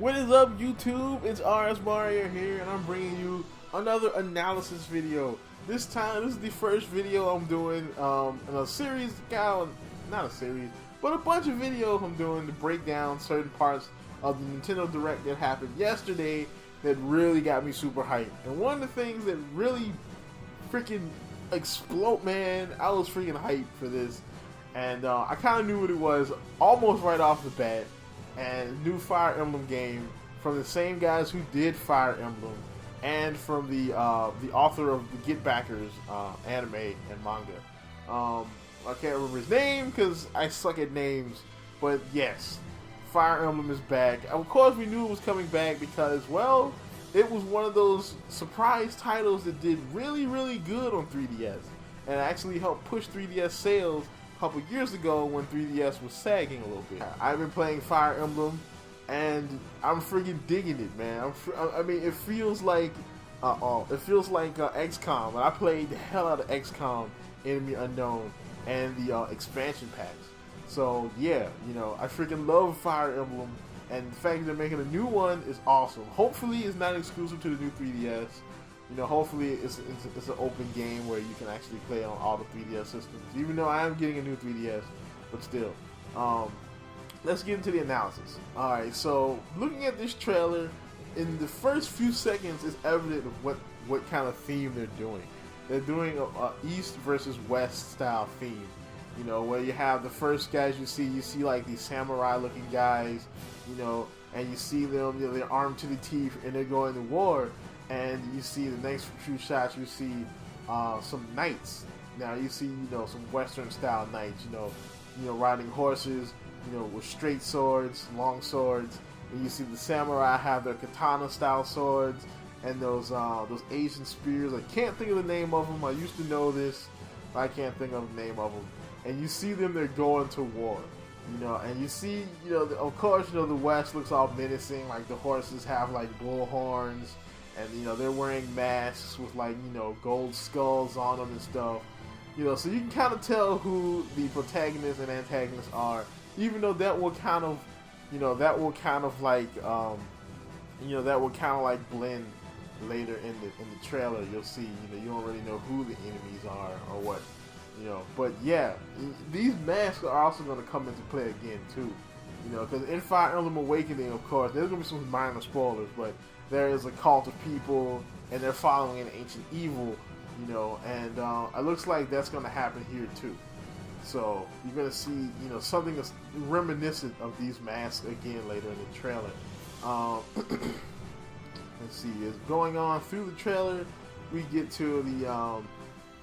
What is up, YouTube? It's RSMario here, and I'm bringing you another analysis video. This time, this is the first video I'm doing in a series, not a series, but a bunch of videos I'm doing to break down certain parts of the Nintendo Direct that happened yesterday that really got me super hyped. And one of the things that really freaking explode, man, I was freaking hyped for this, and I kind of knew what it was almost right off the bat. And new Fire Emblem game from the same guys who did Fire Emblem, and from the author of the Get Backers anime and manga. I can't remember his name because I suck at names, but yes, Fire Emblem is back. Of course, we knew it was coming back because, well, it was one of those surprise titles that did really, really good on 3DS, and actually helped push 3DS sales couple years ago when 3DS was sagging a little bit. I've been playing Fire Emblem, and I'm freaking digging it, man. I mean, it feels like XCOM. And I played the hell out of XCOM, Enemy Unknown, and the expansion packs. So yeah, I freaking love Fire Emblem, and the fact that they're making a new one is awesome. Hopefully, it's not exclusive to the new 3DS. Hopefully it's an open game where you can actually play on all the 3DS systems. Even though I am getting a new 3DS, but still. Let's get into the analysis. Alright, so looking at this trailer, in the first few seconds, it's evident what kind of theme they're doing. They're doing a East versus West style theme. Where you have the first guys you see like these samurai looking guys, and you see them, they're armed to the teeth and they're going to war. And you see the next few shots, you see some knights. Now you see, some Western style knights, riding horses, with straight swords, long swords. And you see the samurai have their katana style swords and those Asian spears. I can't think of the name of them. I used to know this, but I can't think of the name of them. And you see them, they're going to war. And you see, of course, the West looks all menacing. Like the horses have like bull horns. And, they're wearing masks with, like, gold skulls on them and stuff. So you can kind of tell who the protagonists and antagonists are. Even though that will kind of, blend later in the trailer. You'll see, you don't really know who the enemies are or what, But, yeah, these masks are also going to come into play again, too. Because in Fire Emblem Awakening, of course, there's going to be some minor spoilers, but there is a cult of people, and they're following an ancient evil, and it looks like that's going to happen here too. So you're going to see, something that's reminiscent of these masks again later in the trailer. Let's see, it's going on through the trailer. We get to the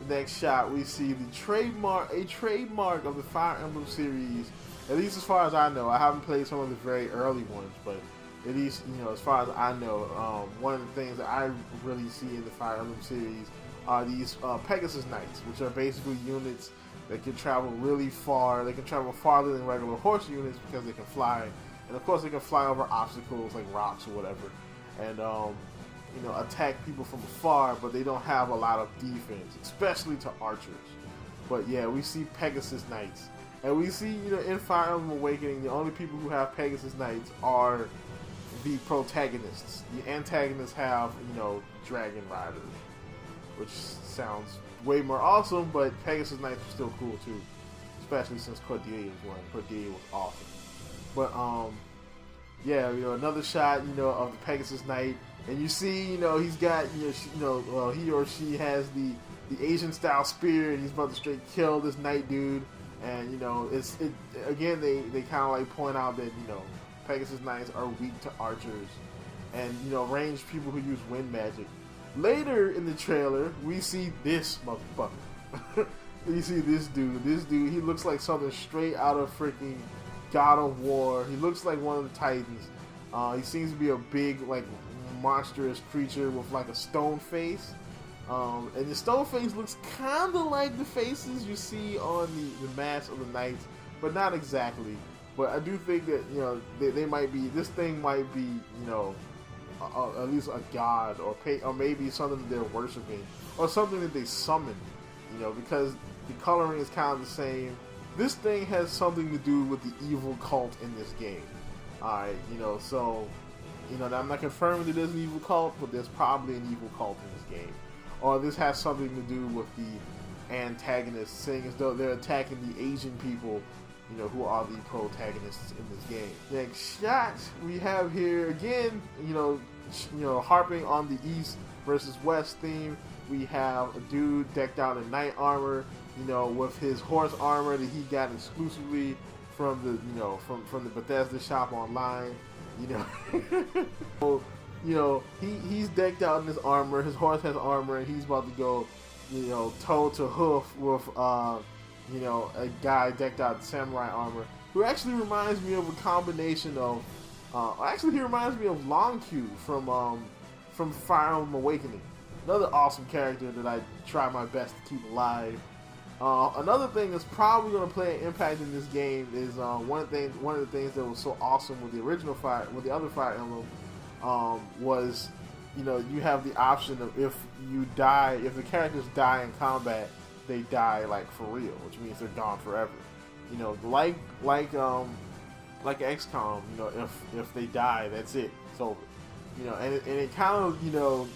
next shot. We see the trademark of the Fire Emblem series. At least as far as I know. I haven't played some of the very early ones, but at least, as far as I know, one of the things that I really see in the Fire Emblem series are these Pegasus Knights, which are basically units that can travel really far. They can travel farther than regular horse units because they can fly. And of course they can fly over obstacles like rocks or whatever. And, attack people from afar, but they don't have a lot of defense, especially to archers. But yeah, we see Pegasus Knights. And we see, in Fire Emblem Awakening, the only people who have Pegasus Knights are the protagonists. The antagonists have, Dragon Riders, which sounds way more awesome, but Pegasus Knights are still cool too, especially since Cordelia's one. Cordelia was awesome. But yeah, another shot, of the Pegasus Knight, and you see, he's got, he or she has the Asian style spear, and he's about to straight kill this knight dude. And again, they kind of like point out that Pegasus Knights are weak to archers and ranged people who use wind magic. Later in the trailer, we see this motherfucker. You see this dude. He looks like something straight out of freaking God of War. He looks like one of the Titans. He seems to be a big, like, monstrous creature with like a stone face. And the stone face looks kind of like the faces you see on the mask of the knights, but not exactly. But I do think that they might be. This thing might be at least a god or maybe something that they're worshiping or something that they summon. Because the coloring is kind of the same. This thing has something to do with the evil cult in this game. Alright, so you know, I'm not confirming that there's an evil cult, but there's probably an evil cult in this game, or this has something to do with the antagonists, saying as though they're attacking the Asian people, you know, who are the protagonists in this game. Next shot we have here again, you know, harping on the East versus West theme. We have a dude decked out in knight armor, you know, with his horse armor that he got exclusively from the, you know, from the Bethesda shop online, you know. So, you know, he's decked out in his armor. His horse has armor, and he's about to go, you know, toe to hoof with, you know, a guy decked out in samurai armor, who actually reminds me of a combination of, actually he reminds me of Long Q from Fire Emblem Awakening. Another awesome character that I try my best to keep alive. Another thing that's probably going to play an impact in this game is one of the things that was so awesome with the original the other Fire Emblem, was, you know, you have the option of if the characters die in combat, they die like for real, which means they're gone forever. You know, like XCOM, you know, if they die, that's it, it's over. You know, and it kind of, you know,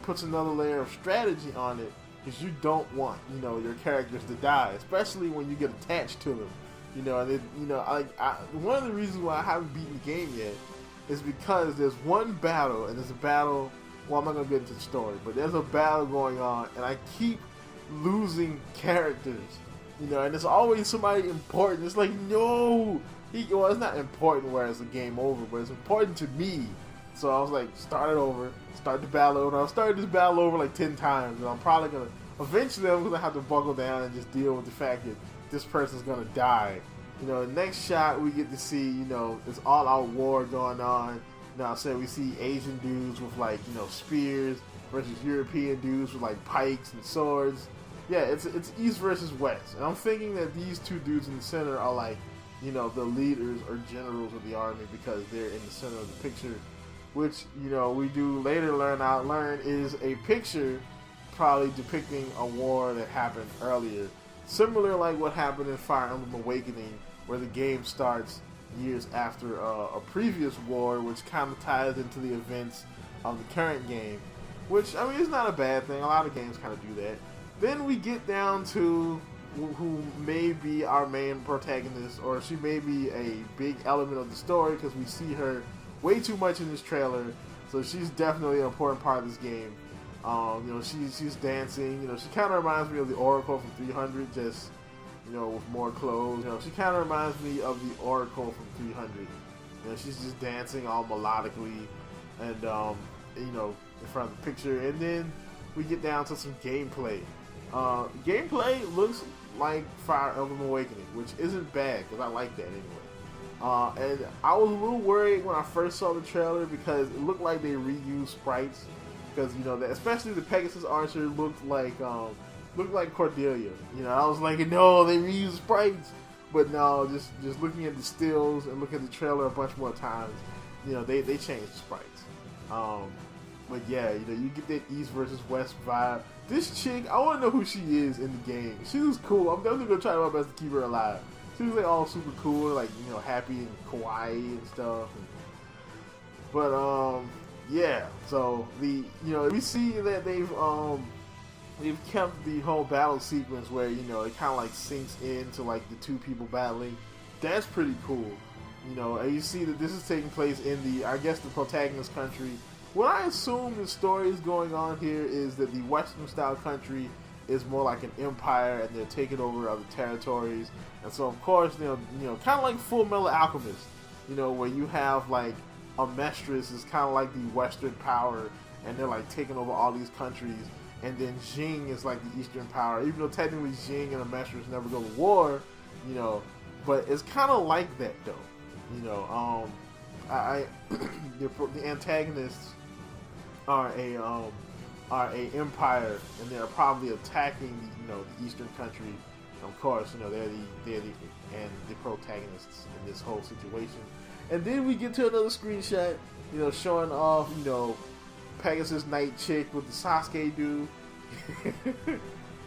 puts another layer of strategy on it, because you don't want, you know, your characters to die, especially when you get attached to them. You know, and you know, one of the reasons why I haven't beaten the game yet is because there's one battle, and there's a battle. Well, I'm not gonna get into the story, but there's a battle going on, and I keep losing characters. You know, and it's always somebody important. It's like, no, well, it's not important where it's a game over, but it's important to me. So I was like, start it over, start the battle over. I've started this battle over like 10 times, and I'm probably gonna, eventually I'm gonna have to buckle down and just deal with the fact that this person's gonna die. You know, the next shot we get to see, you know, this all-out war going on. Now, I said we see Asian dudes with, like, you know, spears versus European dudes with, like, pikes and swords. Yeah, it's East versus West, and I'm thinking that these two dudes in the center are, like, you know, the leaders or generals of the army, because they're in the center of the picture, which, you know, we do later learn is a picture probably depicting a war that happened earlier, similar like what happened in Fire Emblem Awakening, where the game starts years after a previous war, which kind of ties into the events of the current game, which, I mean, it's not a bad thing. A lot of games kind of do that. Then we get down to who may be our main protagonist, or she may be a big element of the story, because we see her way too much in this trailer, so she's definitely an important part of this game. You know, she's dancing. You know, she kind of reminds me of the Oracle from 300, just, you know, with more clothes. You know, she kind of reminds me of the Oracle from 300. You know, she's just dancing all melodically, and you know, in front of the picture. And then we get down to some gameplay. Gameplay looks like Fire Emblem Awakening, which isn't bad, because I like that anyway. And I was a little worried when I first saw the trailer, because it looked like they reused sprites. Because, you know, especially the Pegasus Archer looked like Cordelia. You know, I was like, no, they reused sprites. But no, just looking at the stills and looking at the trailer a bunch more times, you know, they changed the sprites. But yeah, you know, you get that East versus West vibe. This chick, I want to know who she is in the game. She was cool. I'm definitely gonna try my best to keep her alive. She was like all super cool, like, you know, happy and kawaii and stuff. But yeah. So you know, we see that they've kept the whole battle sequence where, you know, it kind of like sinks into like the two people battling. That's pretty cool. You know, and you see that this is taking place in the, I guess, the protagonist country. What I assume the story is going on here is that the Western style country is more like an empire, and they're taking over other territories. And so, of course, you know, kind of like Full Metal Alchemist, you know, where you have like Amestris is kind of like the Western power, and they're like taking over all these countries. And then Jing is like the Eastern power, even though technically Jing and Amestris never go to war, you know. But it's kind of like that though, you know. The antagonists are a empire, and they're probably attacking the, you know, the Eastern country. And of course, you know, they're the protagonists in this whole situation. And then we get to another screenshot, you know, showing off, you know, Pegasus Knight chick with the Sasuke dude.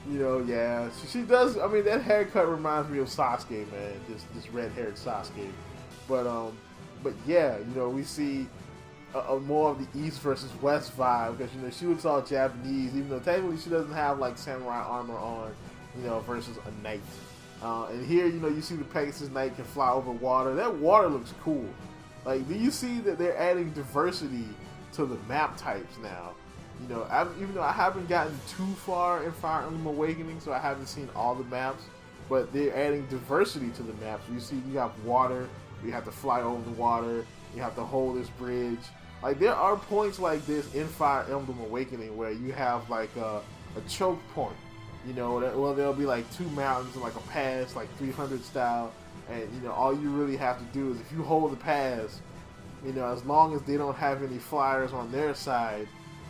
You know, yeah, she does. I mean, that haircut reminds me of Sasuke, man. This red-haired Sasuke. But yeah, you know, we see more of the East versus West vibe, because you know she looks all Japanese, even though technically she doesn't have like samurai armor on, you know, versus a knight. And here, you know, you see the Pegasus Knight can fly over water. That water looks cool. Like, do you see that they're adding diversity to the map types now? You know, even though I haven't gotten too far in Fire Emblem Awakening, so I haven't seen all the maps, but they're adding diversity to the maps. You see, you have water, you have to fly over the water, you have to hold this bridge. Like, there are points like this in Fire Emblem Awakening where you have like a choke point. You know, well, there'll be like 2 mountains and like a pass, like 300 style, and you know, all you really have to do is if you hold the pass, you know, as long as they don't have any flyers on their side,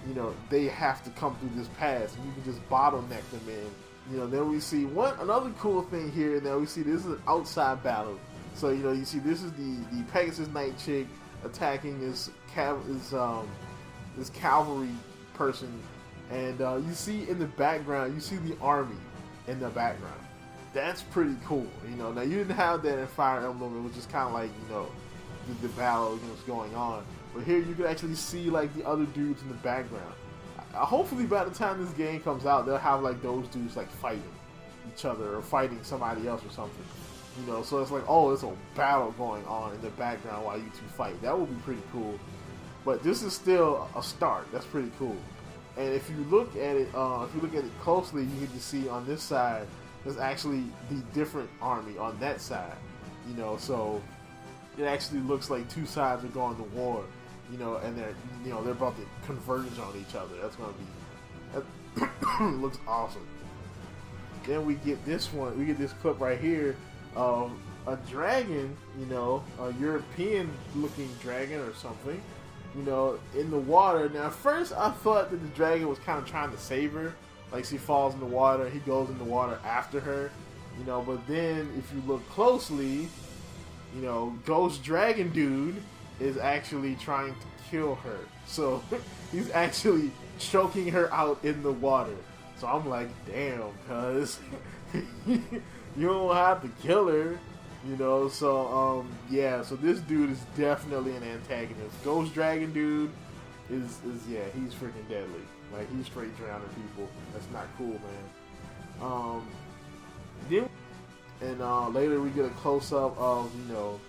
you know, they have to come through this pass, and you can just bottleneck them in. You know, then we see another cool thing here. Now we see this is an outside battle. So you know, you see this is the Pegasus Knight chick attacking this cavalry person. And you see in the background, you see the army in the background. That's pretty cool. You know, now you didn't have that in Fire Emblem. It was just kind of like, you know, the battle was going on. But here you can actually see like the other dudes in the background. Hopefully by the time this game comes out, they'll have like those dudes like fighting each other or fighting somebody else or something. You know, so it's like, oh, there's a battle going on in the background while you two fight. That would be pretty cool. But this is still a start. That's pretty cool. And if you look at it, closely, you can see on this side, there's actually the different army on that side. You know, so it actually looks like 2 sides are going to war. You know, and they're about to converge on each other. That's gonna be, that looks awesome. Then we get this one. We get this clip right here of a dragon. You know, a European-looking dragon or something. You know, in the water. Now, at first I thought that the dragon was kind of trying to save her. Like, she falls in the water, he goes in the water after her. You know, but then if you look closely, you know, Ghost Dragon Dude is actually trying to kill her. So, he's actually choking her out in the water. So I'm like, damn, cuz you don't have to kill her. You know, so, yeah, so this dude is definitely an antagonist. Ghost Dragon Dude is yeah, he's freaking deadly. Like, he's straight drowning people. That's not cool, man. Then, later we get a close-up of, you know,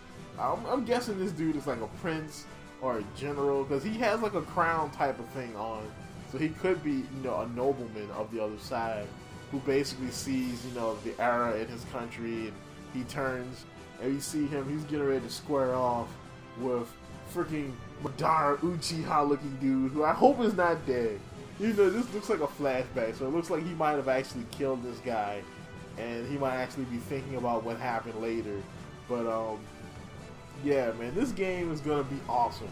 I'm guessing this dude is like a prince or a general, because he has like a crown type of thing on. So he could be, you know, a nobleman of the other side who basically sees, you know, the era in his country, and he turns, and you see him, he's getting ready to square off with freaking Madara Uchiha looking dude, who I hope is not dead. You know, this looks like a flashback, so it looks like he might have actually killed this guy, and he might actually be thinking about what happened later. But, yeah, man, this game is going to be awesome.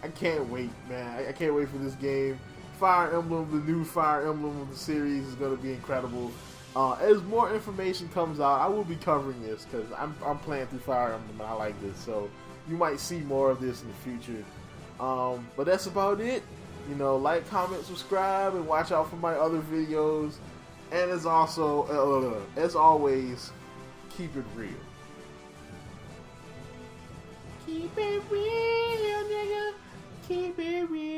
I can't wait, man. I can't wait for this game. Fire Emblem, the new Fire Emblem of the series is going to be incredible. As more information comes out, I will be covering this because I'm playing through Fire Emblem and I like this. So you might see more of this in the future. But that's about it. You know, like, comment, subscribe, and watch out for my other videos. And as always, keep it real. Keep it real, nigga. Keep it real.